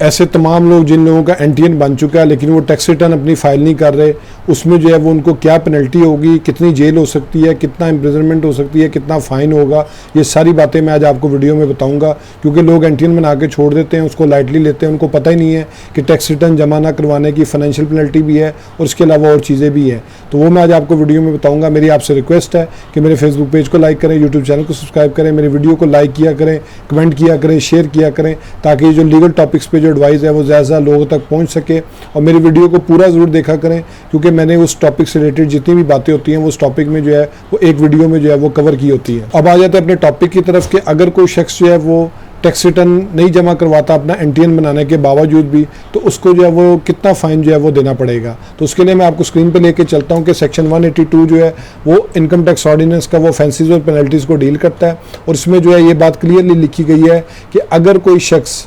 ऐसे तमाम लोग जिन लोगों का एनटीएन बन चुका है लेकिन वो टैक्स रिटर्न अपनी फाइल नहीं कर रहे, उसमें जो है वो उनको क्या पेनल्टी होगी, कितनी जेल हो सकती है, कितना इम्प्रिजनमेंट हो सकती है, कितना फ़ाइन होगा, ये सारी बातें मैं आज आपको वीडियो में बताऊंगा। क्योंकि लोग एनटीएन बना के छोड़ देते हैं, उसको लाइटली लेते हैं, उनको पता ही नहीं है कि टैक्स रिटर्न जमा ना करवाने की फाइनेंशियल पेनल्टी भी है और उसके अलावा और चीज़ें भी हैं। तो वो मैं आज आपको वीडियो में बताऊँगा। मेरी आपसे रिक्वेस्ट है कि मेरे फेसबुक पेज को लाइक करें, यूट्यूब चैनल को सब्सक्राइब करें, मेरी वीडियो को लाइक किया करें, कमेंट किया करें, शेयर किया करें, ताकि जो लीगल टॉपिक्स पे जो एडवाइस है वो ज़्यादा लोगों तक पहुंच सके। और मेरी वीडियो को पूरा ज़रूर देखा करें, क्योंकि मैंने उस टॉपिक से रिलेटेड जितनी भी बातें होती हैं वो उस टॉपिक में जो है वो एक वीडियो में जो है वो कवर की होती है। अब आ जाते हैं अपने टॉपिक की तरफ कि अगर कोई शख्स जो है वो टैक्स रिटर्न नहीं जमा करवाता अपना एनटीएन बनाने के बावजूद भी, तो उसको जो है वो कितना फ़ाइन जो है वो देना पड़ेगा। तो उसके लिए मैं आपको स्क्रीन पे लेके चलता हूँ कि सेक्शन 182 जो है वो इनकम टैक्स ऑर्डिनेंस का वो ऑफेंसेस और पेनल्टीज़ को डील करता है। और इसमें जो है ये बात क्लियरली लिखी गई है कि अगर कोई शख्स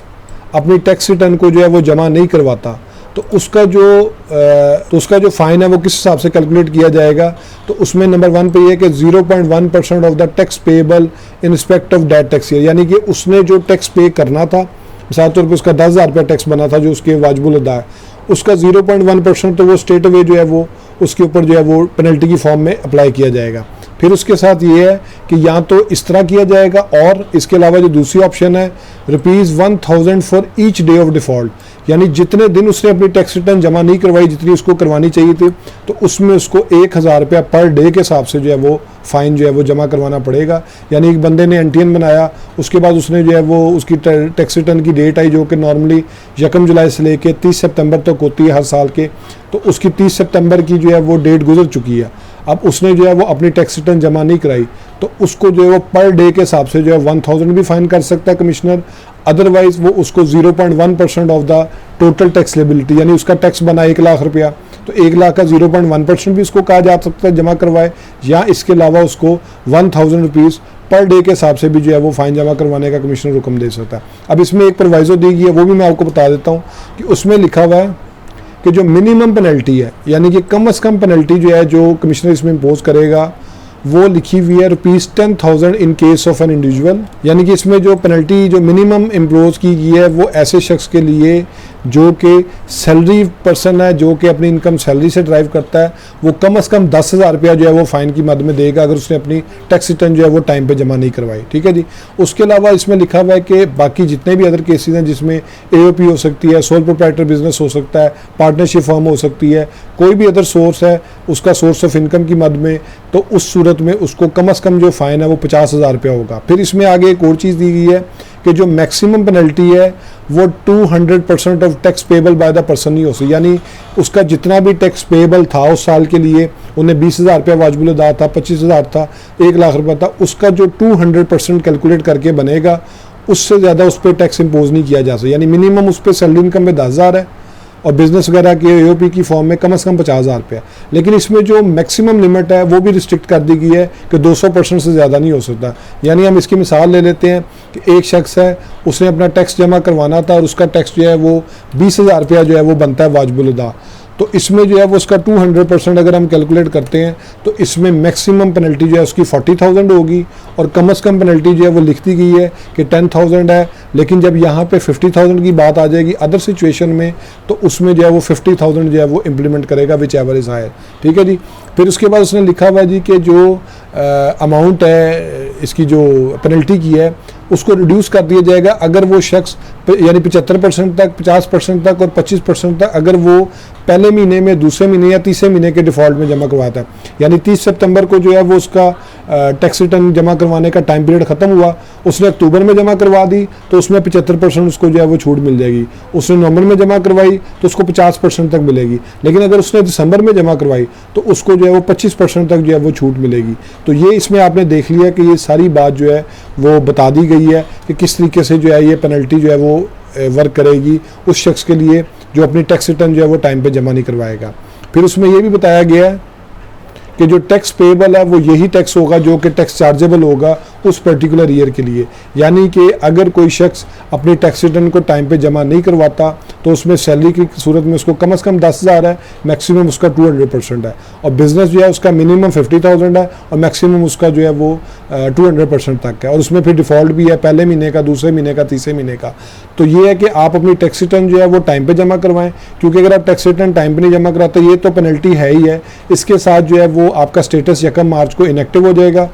अपनी टैक्स रिटर्न को जो है वो जमा नहीं करवाता तो उसका जो फ़ाइन है वो किस हिसाब से कैलकुलेट किया जाएगा। तो उसमें नंबर 1 पे ये है कि 0.1% of the tax payable in respect of that tax year, यानी कि उसने जो टैक्स पे करना था, मिसाल तौर पर उसका 10,000 रुपया टैक्स बना था जो उसके वाजिबुल अदा है, उसका 0.1% तो वो स्टेट अवे जो है वो उसके ऊपर जो है वो पेनल्टी की फॉर्म में अप्लाई किया जाएगा। फिर उसके साथ ये है कि या तो इस तरह किया जाएगा, और इसके अलावा जो दूसरी ऑप्शन है ₹1000 for each day of default, यानी जितने दिन उसने अपनी टैक्स रिटर्न जमा नहीं करवाई जितनी उसको करवानी चाहिए थी, तो उसमें उसको 1000 रुपया पर डे के हिसाब से जो है वो फ़ाइन जो है वो जमा करवाना पड़ेगा। यानी एक बंदे ने एनटीएन बनाया, उसके बाद उसने जो है वो उसकी टैक्स रिटर्न की डेट आई जो कि नॉर्मली 1 जुलाई से लेके 30 सितंबर तक होती है हर साल के, तो उसकी 30 सितंबर की जो है वो डेट गुजर चुकी है। अब उसने जो है वो अपनी टैक्स रिटर्न जमा नहीं कराई, तो उसको जो है वो पर डे के हिसाब से जो है 1000 भी फाइन कर सकता है कमिश्नर। अदरवाइज वो उसको 0.1% of the total tax liability, यानी उसका टैक्स बना 1 लाख रुपया, तो 1 लाख का 0.1% भी उसको कहा जा सकता है जमा करवाए, या इसके अलावा उसको 1000 रुपीज़ पर डे के हिसाब से भी जो है वो फाइन जमा करवाने का कमिश्नर हुक्म दे सकता है। अब इसमें एक प्रोवाइजो दी गई है, वो भी मैं आपको बता देता हूँ कि उसमें लिखा हुआ है कि जो मिनिमम पेनल्टी है, यानी कि कम से कम पेनल्टी जो है जो कमिश्नर इसमें इम्पोज करेगा, वो लिखी हुई है ₹10,000 in case of an individual. यानी कि इसमें जो पेनल्टी जो मिनिमम इम्पोज की गई है वो ऐसे शख्स के लिए जो कि सैलरी पर्सन है, जो कि अपनी इनकम सैलरी से ड्राइव करता है, वो कम से कम 10,000 रुपया जो है वो फाइन की मद में देगा अगर उसने अपनी टैक्स रिटर्न जो है वो टाइम पे जमा नहीं करवाई। ठीक है जी। उसके अलावा इसमें लिखा हुआ है कि बाकी जितने भी अदर केसेस हैं जिसमें एओपी हो सकती है, सोल प्रोप्राइटर बिजनेस हो सकता है, पार्टनरशिप फर्म हो सकती है, कोई भी अदर सोर्स है उसका सोर्स ऑफ इनकम की मद में, तो उस सूरत में उसको कम से कम जो फाइन है वो 50,000 रुपया होगा। फिर इसमें आगे एक और चीज़ दी गई है कि जो मैक्सिमम पेनल्टी है वो 200% of tax payable by the person नहीं हो सकती, यानी उसका जितना भी टैक्स पेएबल था उस साल के लिए, उन्हें 20,000 रुपया वाजिबुल अदा था, 25,000 था, 1 लाख रुपया था, उसका जो 200% कैलकुलेट करके बनेगा उससे ज़्यादा उस पर टैक्स इम्पोज नहीं किया जा सकता। यानी मिनिमम उस पर सैलरी इनकम में 10,000 है और बिजनेस वगैरह के एओपी की फॉर्म में कम से कम 50,000 रुपया। लेकिन इसमें जो मैक्सिमम लिमिट है वो भी रिस्ट्रिक्ट कर दी गई है कि 200% से ज़्यादा नहीं हो सकता। यानी हम इसकी मिसाल ले लेते हैं कि एक शख्स है, उसने अपना टैक्स जमा करवाना था और उसका टैक्स जो है वो 20,000 रुपया जो है वो बनता है वाजिबुल अदा, तो इसमें जो है वो उसका 200% अगर हम कैलकुलेट करते हैं तो इसमें मैक्सिमम पेनल्टी जो है उसकी 40,000 होगी, और कम से कम पेनल्टी जो है वो लिख दी गई है कि 10,000 है। लेकिन जब यहाँ पे 50,000 की बात आ जाएगी अदर सिचुएशन में, तो उसमें जो है वो 50,000 जो है वो इम्प्लीमेंट करेगा विच एवर इज़ हायर। ठीक है जी। फिर उसके बाद उसने लिखा हुआ है जी कि जो अमाउंट है इसकी जो पेनल्टी की है उसको रिड्यूस कर दिया जाएगा अगर वो शख्स यानी 75% तक, 50% तक और 25% तक अगर वो पहले महीने में, दूसरे महीने या तीसरे महीने के डिफ़ॉल्ट में जमा करवाता है। यानी 30 सितंबर को जो है वो उसका टैक्स रिटर्न जमा करवाने का टाइम पीरियड ख़त्म हुआ, उसने अक्टूबर में जमा करवा दी तो उसमें 75% उसको जो है वो छूट मिल जाएगी। उसने नवंबर में जमा करवाई तो उसको 50% तक मिलेगी। लेकिन अगर उसने दिसंबर में जमा करवाई तो उसको जो है वो 25% तक जो है वो छूट मिलेगी। तो ये इसमें आपने देख लिया कि ये सारी बात जो है वो बता दी गई है कि किस तरीके से जो है ये पेनल्टी जो है वो वर्क करेगी उस शख्स के लिए जो अपनी टैक्स रिटर्न जो है वो टाइम पे जमा नहीं करवाएगा। फिर उसमें ये भी बताया गया है कि जो टैक्स पेएबल है वो यही टैक्स होगा जो कि टैक्स चार्जेबल होगा, उस पर्टिकुलर ईयर के लिए। यानी कि अगर कोई शख्स अपनी टैक्स रिटर्न को टाइम पे जमा नहीं करवाता तो उसमें सैलरी की सूरत में उसको कम से कम 10,000 है, मैक्सिमम उसका 200% है, और बिजनेस जो है उसका मिनिमम 50,000 है और मैक्सिमम उसका जो है वो 200% तक है, और उसमें फिर डिफ़ॉल्ट भी है पहले महीने का, दूसरे महीने का, तीसरे महीने का। तो ये है कि आप अपनी टैक्स रिटर्न जो है वो टाइम पे जमा करवाएं, क्योंकि अगर आप टैक्स रिटर्न टाइम पे नहीं जमा कराते ये तो पेनल्टी है ही है, इसके साथ जो है वो आपका स्टेटस 1 मार्च को इनएक्टिव हो जाएगा।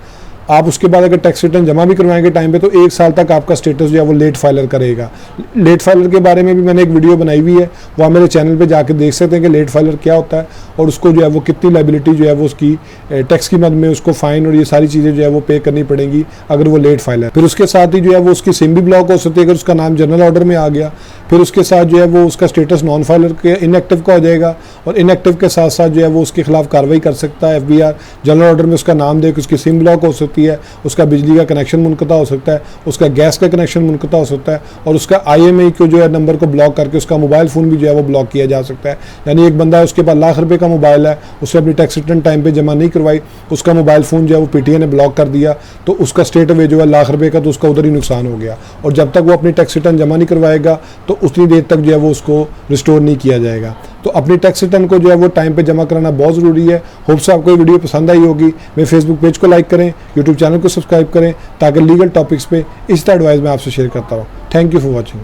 आप उसके बाद अगर टैक्स रिटर्न जमा भी करवाएंगे टाइम पे तो 1 साल तक आपका स्टेटस जो है वो लेट फाइलर करेगा। लेट फाइलर के बारे में भी मैंने एक वीडियो बनाई हुई है, वो आप मेरे चैनल पे जाके देख सकते हैं कि लेट फाइलर क्या होता है और उसको जो है वो कितनी लाइबिलिटी जो है वो उसकी टैक्स की मद में उसको फाइन और ये सारी चीज़ें जो है वो पे करनी पड़ेंगी अगर वो लेट फाइलर। फिर उसके साथ ही जो है वो उसकी सिम भी ब्लॉक हो सकती है अगर उसका नाम जनरल ऑर्डर में आ गया। फिर उसके साथ जो है वो उसका स्टेटस नॉन फाइलर के इनएक्टिव का हो जाएगा, और इनएक्टिव के साथ साथ जो है वो उसके खिलाफ कार्रवाई कर सकता है FBI। जनरल ऑर्डर में उसका नाम दे के उसकी सिम ब्लॉक हो सकती है, उसका बिजली का कनेक्शन मुनक़ता हो सकता है, उसका गैस का कनेक्शन मुनक़ता हो सकता है, और उसका IMEI को जो है नंबर को ब्लॉक करके उसका मोबाइल फ़ोन भी जो है वो ब्लॉक किया जा सकता है। यानी एक बंदा है उसके पास लाख रुपए का मोबाइल है, उसने अपनी टैक्स रिटर्न टाइम पे जमा नहीं करवाई, उसका मोबाइल फ़ोन जो है वो PTA ने ब्लॉक कर दिया, तो उसका स्टेट अवे जो है लाख रुपए का, तो उसका उधर ही नुकसान हो गया, और जब तक वो अपनी टैक्स रिटर्न जमा नहीं करवाएगा तो उतनी देर तक जो है वो उसको रिस्टोर नहीं किया जाएगा। तो अपनी टैक्स रिटर्न को जो है वो टाइम पे जमा कराना बहुत ज़रूरी है। होप से आपको ये वीडियो पसंद आई होगी। मेरे फेसबुक पेज को लाइक करें, यूट्यूब चैनल को सब्सक्राइब करें, ताकि लीगल टॉपिक्स पे इस तरह एडवाइस मैं आपसे शेयर करता हूँ। Thank you for watching.